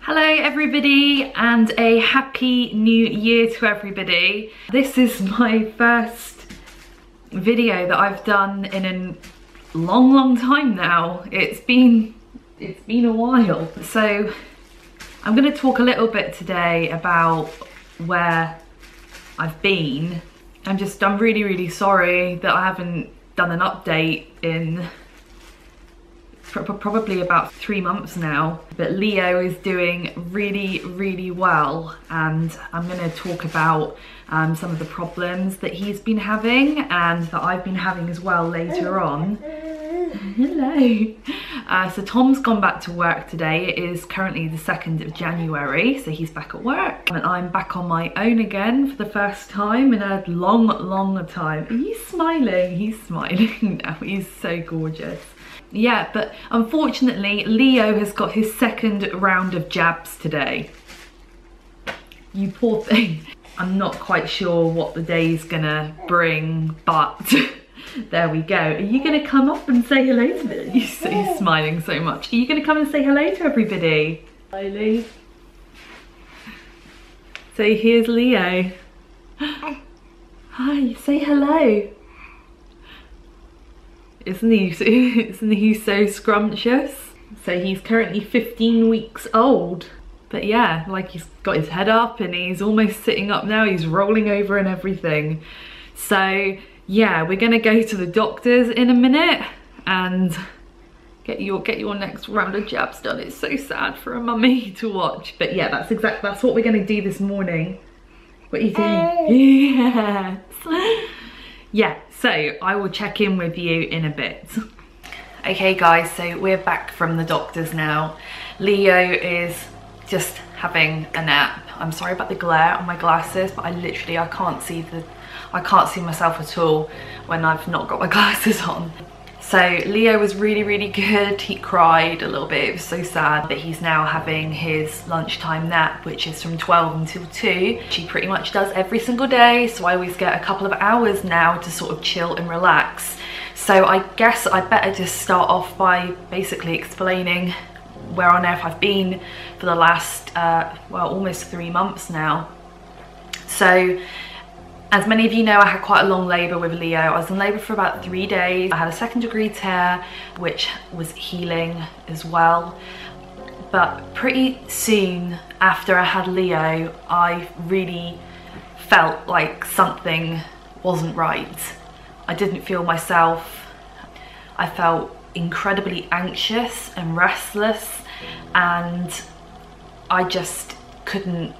Hello everybody and a happy new year to everybody. This is my first video that I've done in a long time now. It's been a while. So I'm going to talk a little bit today about where I've been. I'm really sorry that I haven't done an update in probably about 3 months now, but Leo is doing really well, and I'm going to talk about some of the problems that he's been having and that I've been having as well later on. Hello. So Tom's gone back to work today. It is currently the 2nd of January, so he's back at work, and I'm back on my own again for the first time in a long time. Are you smiling? He's smiling now. He's so gorgeous. Yeah, but unfortunately Leo has got his 2nd round of jabs today. You poor thing. I'm not quite sure what the day's gonna bring, but there we go. Are you gonna come up and say hello to me? He's smiling so much. Are you gonna come and say hello to everybody? Emilie. So here's Leo. Hi, say hello. Isn't he so scrumptious? So he's currently 15 weeks old. But yeah, like, he's got his head up and he's almost sitting up now. He's rolling over and everything. So yeah, we're gonna go to the doctors in a minute and get your next round of jabs done. It's so sad for a mummy to watch. But yeah, that's what we're gonna do this morning. What are you doing? Yes. Yeah, so I will check in with you in a bit. Okay guys, so we're back from the doctors now. Leo is just having a nap. I'm sorry about the glare on my glasses, but I can't see myself at all when I've not got my glasses on. So Leo was really good. He cried a little bit. It was so sad. But he's now having his lunchtime nap, which is from 12 until 2. She pretty much does every single day, so I always get a couple of hours now to sort of chill and relax. So I guess I better just start off by basically explaining where on earth I've been for the last well, almost 3 months now. So as many of you know, I had quite a long labour with Leo. I was in labour for about 3 days. I had a 2nd-degree tear, which was healing as well. But pretty soon after I had Leo, I really felt like something wasn't right. I didn't feel myself. I felt incredibly anxious and restless, and I just couldn't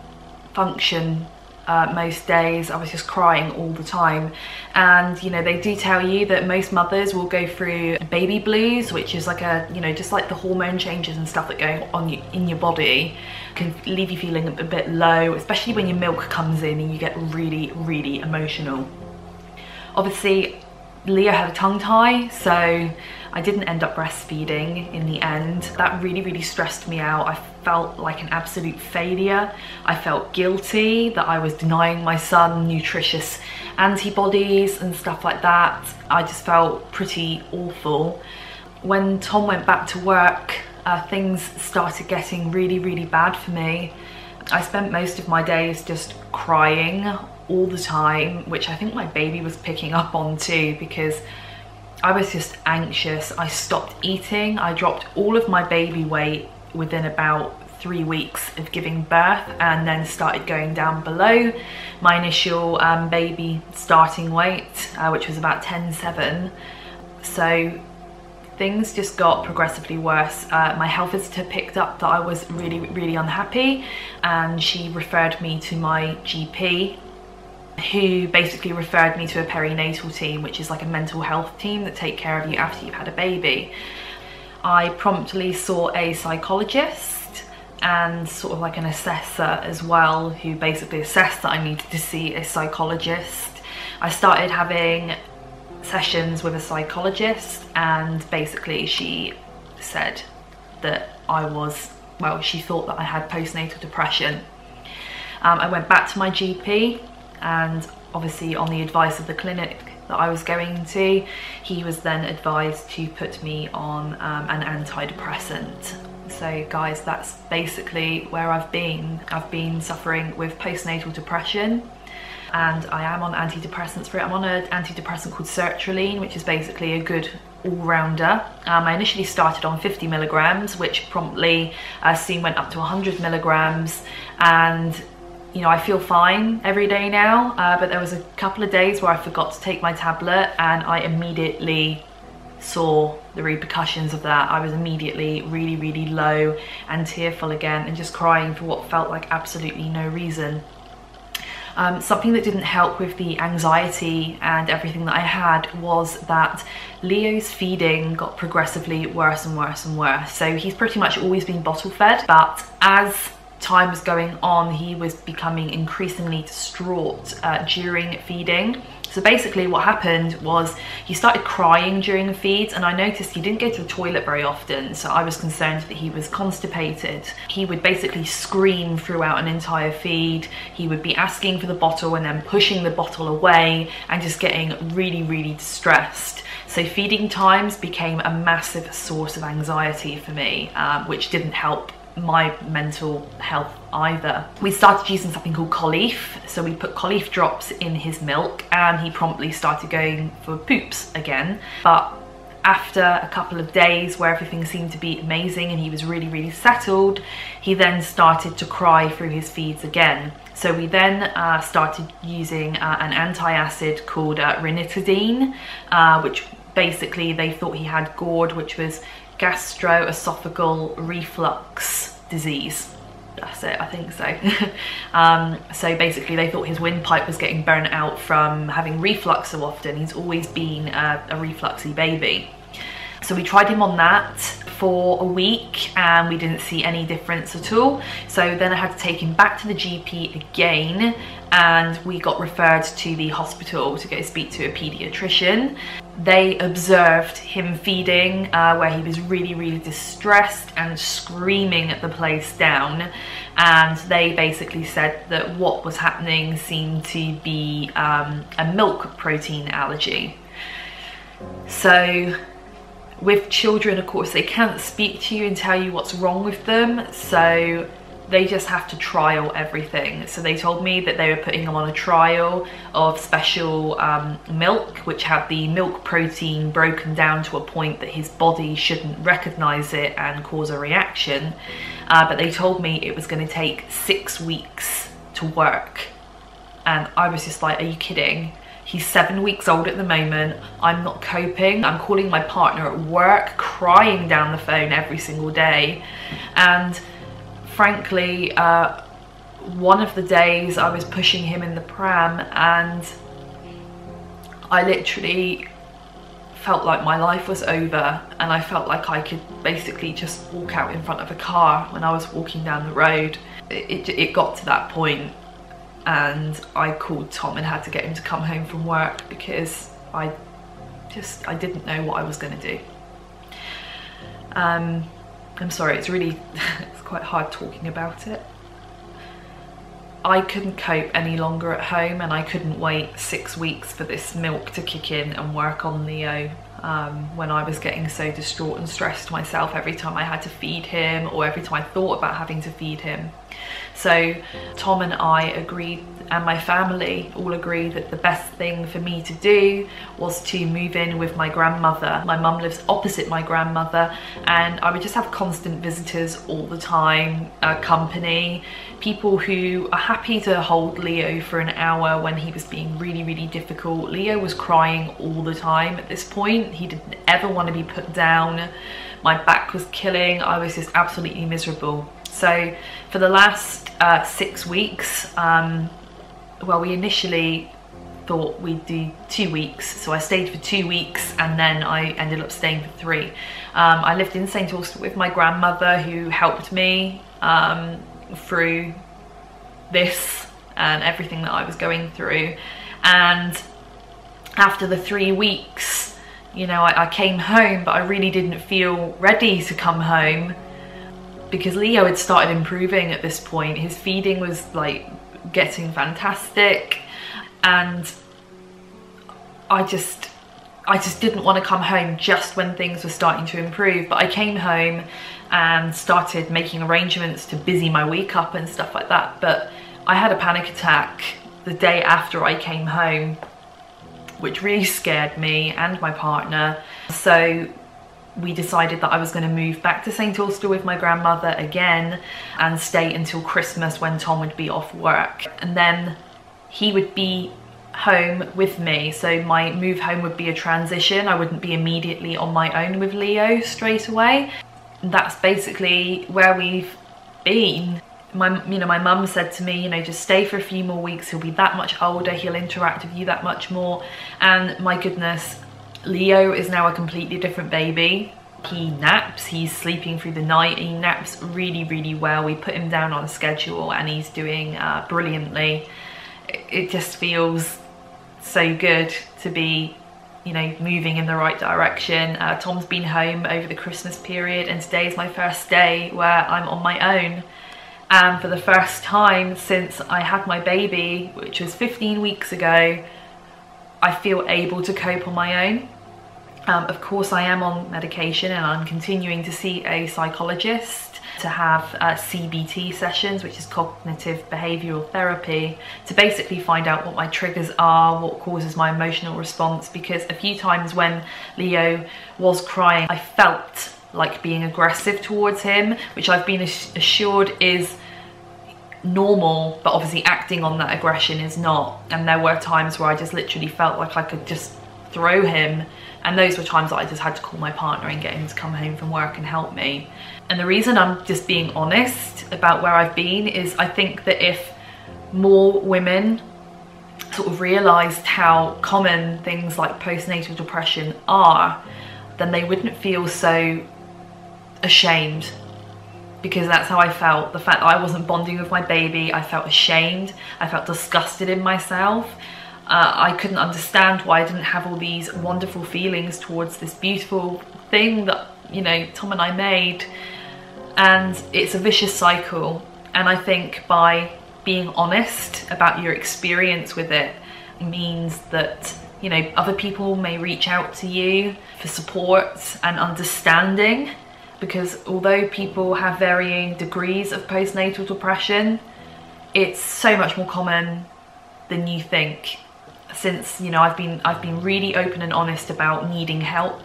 function. Most days I was just crying all the time. And you know, they do tell you that most mothers will go through baby blues, which is like a, you know, just like the hormone changes and stuff that go on in your body can leave you feeling a bit low, especially when your milk comes in and you get really emotional. Obviously Leo had a tongue tie, so I didn't end up breastfeeding in the end. That really stressed me out. I felt like an absolute failure. I felt guilty that I was denying my son nutritious antibodies and stuff like that. I just felt pretty awful. When Tom went back to work, things started getting really bad for me. I spent most of my days just crying all the time, which I think my baby was picking up on too, because I was just anxious. I stopped eating. I dropped all of my baby weight within about 3 weeks of giving birth, and then started going down below my initial baby starting weight, which was about 10.7. So things just got progressively worse. My health visitor picked up that I was really unhappy, and she referred me to my GP, who basically referred me to a perinatal team, which is like a mental health team that take care of you after you've had a baby. I promptly saw a psychologist and sort of like an assessor as well, who basically assessed that I needed to see a psychologist. I started having sessions with a psychologist, and basically she said that I was, well, she thought that I had postnatal depression. I went back to my GP, and obviously on the advice of the clinic that I was going to, he was then advised to put me on an antidepressant. So guys, that's basically where I've been. I've been suffering with postnatal depression, and I am on antidepressants for it. I'm on an antidepressant called sertraline, which is basically a good all-rounder. I initially started on 50 milligrams, which promptly soon went up to 100 milligrams, and you know, I feel fine every day now, but there was a couple of days where I forgot to take my tablet, and I immediately saw the repercussions of that. I was immediately really, really low and tearful again, and just crying for what felt like absolutely no reason. Something that didn't help with the anxiety and everything that I had was that Leo's feeding got progressively worse and worse and worse. So he's pretty much always been bottle fed, but as time was going on, he was becoming increasingly distraught during feeding. So basically what happened was he started crying during the feeds, and I noticed he didn't go to the toilet very often, so I was concerned that he was constipated. He would basically scream throughout an entire feed. He would be asking for the bottle and then pushing the bottle away and just getting really, really distressed. So feeding times became a massive source of anxiety for me, which didn't help my mental health either. We started using something called Colief. So we put Colief drops in his milk, and he promptly started going for poops again. But after a couple of days where everything seemed to be amazing and he was really, really settled, he then started to cry through his feeds again. So we then started using an antacid called ranitidine, which basically they thought he had GORD, which was gastroesophageal reflux disease. That's it, I think so. So basically they thought his windpipe was getting burnt out from having reflux so often. He's always been a refluxy baby. So we tried him on that for a week and we didn't see any difference at all. So then I had to take him back to the GP again, and we got referred to the hospital to go speak to a pediatrician. They observed him feeding where he was really, really distressed and screaming the place down, and they basically said that what was happening seemed to be a milk protein allergy. So with children, of course, they can't speak to you and tell you what's wrong with them, so they just have to trial everything. So they told me that they were putting him on a trial of special milk, which had the milk protein broken down to a point that his body shouldn't recognize it and cause a reaction. But they told me it was going to take 6 weeks to work. And I was just like, are you kidding? He's 7 weeks old at the moment. I'm not coping. I'm calling my partner at work, crying down the phone every single day. And frankly, one of the days I was pushing him in the pram and I literally felt like my life was over, and I felt like I could basically just walk out in front of a car when I was walking down the road. It got to that point, and I called Tom and had to get him to come home from work because I didn't know what I was going to do. I'm sorry, it's really it's quite hard talking about it. I couldn't cope any longer at home, and I couldn't wait 6 weeks for this milk to kick in and work on Leo when I was getting so distraught and stressed myself every time I had to feed him or every time I thought about having to feed him. So Tom and I agreed, and my family all agreed, that the best thing for me to do was to move in with my grandmother. My mum lives opposite my grandmother, and I would just have constant visitors all the time, company, people who are happy to hold Leo for an hour when he was being really, really difficult. Leo was crying all the time at this point. He didn't ever want to be put down. My back was killing. I was just absolutely miserable. So for the last 6 weeks, well, we initially thought we'd do 2 weeks, so I stayed for 2 weeks and then I ended up staying for 3. I lived in St. Austell with my grandmother, who helped me through this and everything that I was going through. And after the 3 weeks, you know, I came home, but I really didn't feel ready to come home because Leo had started improving at this point. His feeding was like getting fantastic, and I just didn't want to come home just when things were starting to improve. But I came home and started making arrangements to busy my week up and stuff like that. But I had a panic attack the day after I came home, which really scared me and my partner. So we decided that I was going to move back to St Austell with my grandmother again and stay until Christmas when Tom would be off work, and then he would be home with me. So my move home would be a transition. I wouldn't be immediately on my own with Leo straight away. And that's basically where we've been. My mum said to me, just stay for a few more weeks, he'll be that much older, he'll interact with you that much more. And my goodness, Leo is now a completely different baby. He naps, he's sleeping through the night, he naps really, really well. We put him down on a schedule and he's doing brilliantly. It just feels so good to be, moving in the right direction. Tom's been home over the Christmas period, and today is my first day where I'm on my own. And for the first time since I had my baby, which was 15 weeks ago, I feel able to cope on my own. Of course, I am on medication and I'm continuing to see a psychologist to have CBT sessions, which is cognitive behavioural therapy, to basically find out what my triggers are, what causes my emotional response. Because a few times when Leo was crying, I felt like being aggressive towards him, which I've been assured is normal, but obviously acting on that aggression is not. And there were times where I just literally felt like I could just throw him, and those were times that I just had to call my partner and get him to come home from work and help me. And the reason I'm just being honest about where I've been is I think that if more women sort of realised how common things like postnatal depression are, then they wouldn't feel so ashamed, because that's how I felt. The fact that I wasn't bonding with my baby, I felt ashamed, I felt disgusted in myself. I couldn't understand why I didn't have all these wonderful feelings towards this beautiful thing that, Tom and I made. And it's a vicious cycle. And I think by being honest about your experience with it means that, other people may reach out to you for support and understanding. Because although people have varying degrees of postnatal depression, it's so much more common than you think. Since I've been really open and honest about needing help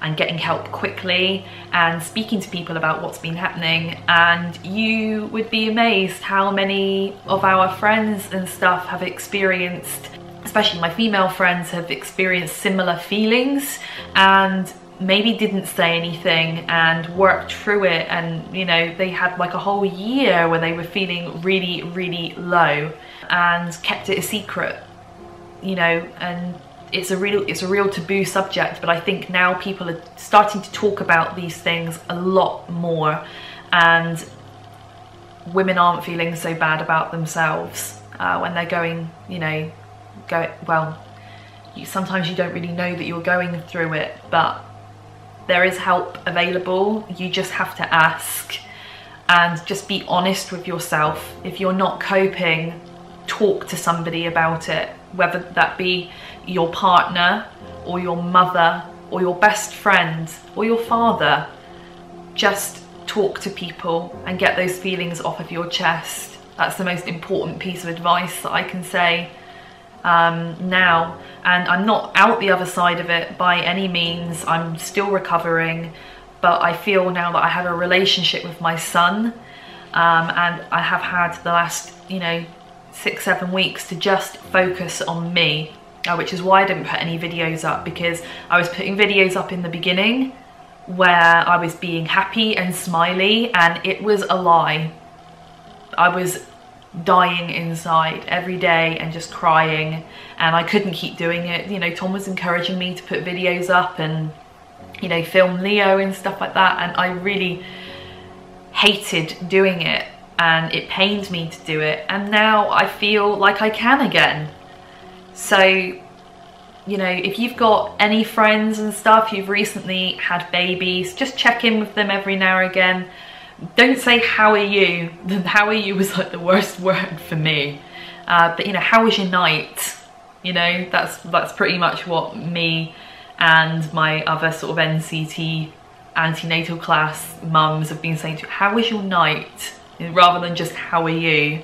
and getting help quickly and speaking to people about what's been happening, and you would be amazed how many of our friends and stuff have experienced, especially my female friends, have experienced similar feelings and maybe didn't say anything and worked through it, and they had like a whole year where they were feeling really, really low and kept it a secret. And it's a real taboo subject, but I think now people are starting to talk about these things a lot more, and women aren't feeling so bad about themselves when they're going, sometimes you don't really know that you're going through it, but there is help available. You just have to ask and just be honest with yourself. If you're not coping, talk to somebody about it, whether that be your partner or your mother or your best friend or your father. Just talk to people and get those feelings off of your chest. That's the most important piece of advice that I can say now. And I'm not out the other side of it by any means. I'm still recovering, but I feel now that I have a relationship with my son, and I have had the last 6-7 weeks to just focus on me, which is why I didn't put any videos up, because I was putting videos up in the beginning where I was being happy and smiley, and it was a lie. I was dying inside every day and just crying, and I couldn't keep doing it. Tom was encouraging me to put videos up and film Leo and stuff like that, and I really hated doing it. And it pained me to do it, and now I feel like I can again. So, if you've got any friends and stuff who've recently had babies, just check in with them every now and again. Don't say how are you. How are you was like the worst word for me. But how was your night? That's pretty much what me and my other sort of NCT antenatal class mums have been saying to, how was your night? Rather than just how are you?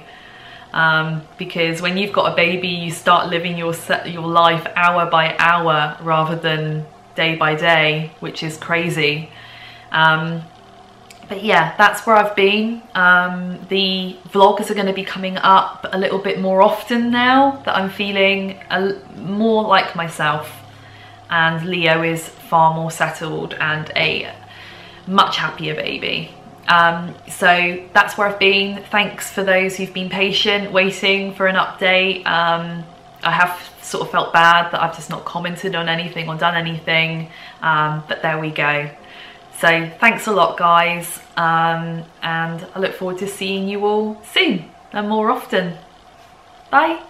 Because when you've got a baby, you start living your life hour by hour rather than day by day, which is crazy. But yeah, that's where I've been. The vlogs are going to be coming up a little bit more often now that I'm feeling more like myself, and Leo is far more settled and a much happier baby. So that's where I've been. Thanks for those who've been patient, waiting for an update. I have sort of felt bad that I've just not commented on anything or done anything, but there we go. So thanks a lot, guys, and I look forward to seeing you all soon and more often. Bye.